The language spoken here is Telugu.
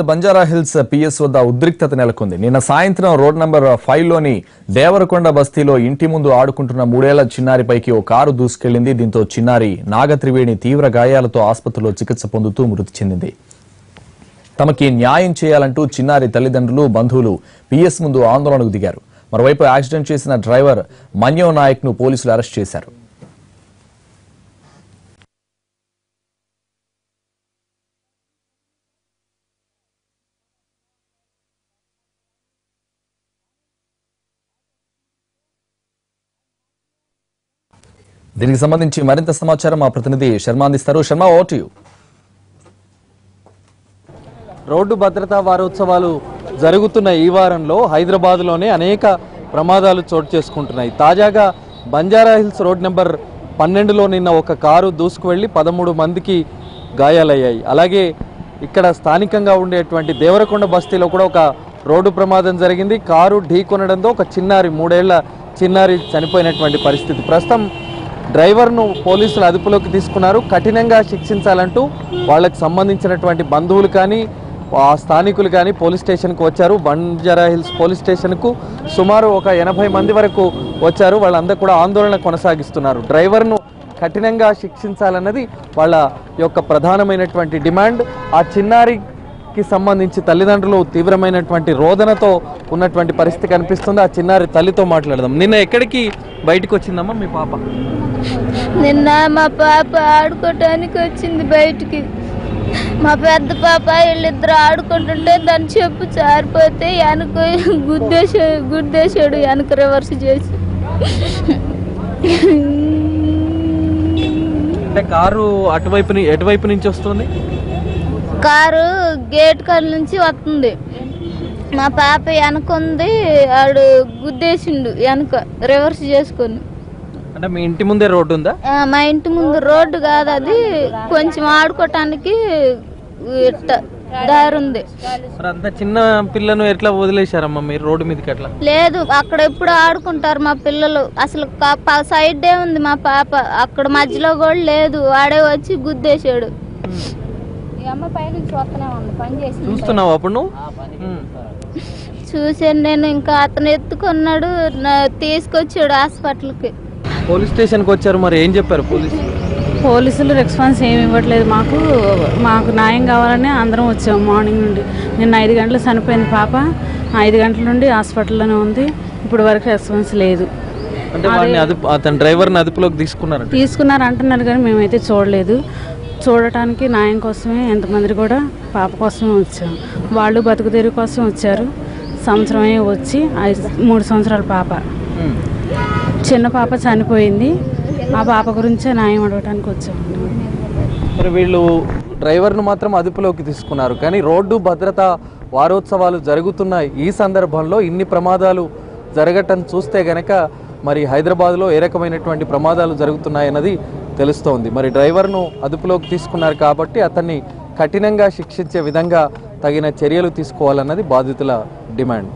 బంజారా హిల్స్ పిఎస్ వద్ద ఉద్రిక్తత నెలకొంది. నిన్న సాయంత్రం రోడ్ నంబర్ 5లోని దేవరకొండ బస్తీలో ఇంటి ముందు ఆడుకుంటున్న 3 ఏళ్ల చిన్నారిపైకి ఓ కారు దూసుకెళ్లింది. దీంతో చిన్నారి నాగత్రివేణి తీవ్ర గాయాలతో ఆసుపత్రిలో చికిత్స పొందుతూ మృతి చెందింది. తమకి న్యాయం చేయాలంటూ చిన్నారి తల్లిదండ్రులు, బంధువులు పిఎస్ ముందు ఆందోళనకు దిగారు. మరోవైపు యాక్సిడెంట్ చేసిన డ్రైవర్ మన్యో నాయక్ ను పోలీసులు అరెస్ట్ చేశారు. దీనికి సంబంధించి మరింత సమాచారం మా ప్రతినిధి శర్మ అందిస్తారు. Sharma, over to you. Road భద్రతా వారోత్సవాలు జరుగుతున్న ఈ వారంలో హైదరాబాద్లోనే అనేక ప్రమాదాలు చోటు చేసుకుంటున్నాయి. తాజాగా బంజారా హిల్స్ రోడ్ నెంబర్ 12లో నిన్న ఒక కారు దూసుకువెళ్లి 13 మందికి గాయాలయ్యాయి. అలాగే ఇక్కడ స్థానికంగా ఉండేటువంటి దేవరకొండ బస్తీలో కూడా ఒక రోడ్డు ప్రమాదం జరిగింది. కారు ఢీకొనడంతో ఒక చిన్నారి 3 ఏళ్ల చిన్నారి చనిపోయినటువంటి పరిస్థితి. ప్రస్తుతం డ్రైవర్ను పోలీసులు అదుపులోకి తీసుకున్నారు. కఠినంగా శిక్షించాలంటూ వాళ్ళకి సంబంధించినటువంటి బంధువులు కానీ స్థానికులు కానీ పోలీస్ స్టేషన్కు వచ్చారు. బంజారా హిల్స్ పోలీస్ స్టేషన్కు సుమారు ఒక 80 మంది వరకు వచ్చారు. వాళ్ళందరూ కూడా ఆందోళన కొనసాగిస్తున్నారు. డ్రైవర్ను కఠినంగా శిక్షించాలన్నది వాళ్ళ యొక్క ప్రధానమైనటువంటి డిమాండ్. ఆ చిన్నారికి సంబంధించి తల్లిదండ్రులు తీవ్రమైనటువంటి రోదనతో ఉన్నటువంటి పరిస్థితి కనిపిస్తుంది. ఆ చిన్నారి తల్లితో మాట్లాడదాం. నిన్న ఎక్కడికి బయటకు వచ్చిందమ్మా మీ పాప? నిన్న మా పాప ఆడుకోవటానికి వచ్చింది బయటికి. మా పెద్ద పాప వీళ్ళిద్దరు ఆడుకుంటుంటే దాని చెప్పు జారిపోతే వెనక గుద్దేశాడు వెనక రివర్స్ చేసి. అంటే కారు ఎటువైపు నుంచి వస్తుంది? కారు గేట్ కాడ నుంచి వస్తుంది. మా పాప వెనక ఉంది, ఆడు గుద్దేసిండు వెనక రివర్స్ చేసుకొని. అంటే మీ ఇంటి ముందే రోడ్డు ఉందా? మా ఇంటి ముందు రోడ్డు కాదు, అది కొంచెం ఆడుకోవటానికి దారి ఉంది. అంత చిన్న పిల్లను ఎట్లా వదిలేశారమ్మా మీరు రోడ్డు మీదకి? అట్లా లేదు, అక్కడ ఎప్పుడు ఆడుకుంటారు మా పిల్లలు. అసలు సైడ్ ఉంది మా పాప, అక్కడ మధ్యలో కూడా లేదు. వాడే వచ్చి గుద్దేశాడు. చూస్తున్నావు అప్పుడు నువ్వు? చూసాను నేను. ఇంకా అతను ఎత్తుకున్నాడు, తీసుకొచ్చాడు హాస్పిటల్కి. పోలీస్ స్టేషన్కి వచ్చారు, మరి ఏం చెప్పారు పోలీసులు రెస్పాన్స్ ఏమి ఇవ్వట్లేదు. మాకు న్యాయం కావాలని అందరం వచ్చాము మార్నింగ్ నుండి. నిన్న 5 గంటలు చనిపోయింది పాప. 5 గంటల నుండి హాస్పిటల్లోనే ఉంది. ఇప్పుడు వరకు రెస్పాన్స్ లేదు. అంటే అతను డ్రైవర్ని అదుపులోకి తీసుకున్నారు అంటున్నారు కానీ మేమైతే చూడలేదు. చూడటానికి న్యాయం కోసమే ఎంతమంది కూడా పాప కోసమే వచ్చాము. వాళ్ళు బతుకు తెరువు కోసం వచ్చారు. సంవత్సరమే వచ్చి 3 సంవత్సరాల పాప, చిన్న పాప చనిపోయింది. ఆ పాప గురించే న్యాయం అడగడానికి వచ్చాము. మరి వీళ్ళు డ్రైవర్ను మాత్రం అదుపులోకి తీసుకున్నారు. కానీ రోడ్డు భద్రతా వారోత్సవాలు జరుగుతున్న ఈ సందర్భంలో ఇన్ని ప్రమాదాలు జరగటం చూస్తే గనక మరి హైదరాబాద్లో ఏ రకమైనటువంటి ప్రమాదాలు జరుగుతున్నాయన్నది తెలుస్తోంది. మరి డ్రైవర్ను అదుపులోకి తీసుకున్నారు కాబట్టి అతన్ని కఠినంగా శిక్షించే విధంగా తగిన చర్యలు తీసుకోవాలన్నది బాధితుల డిమాండ్.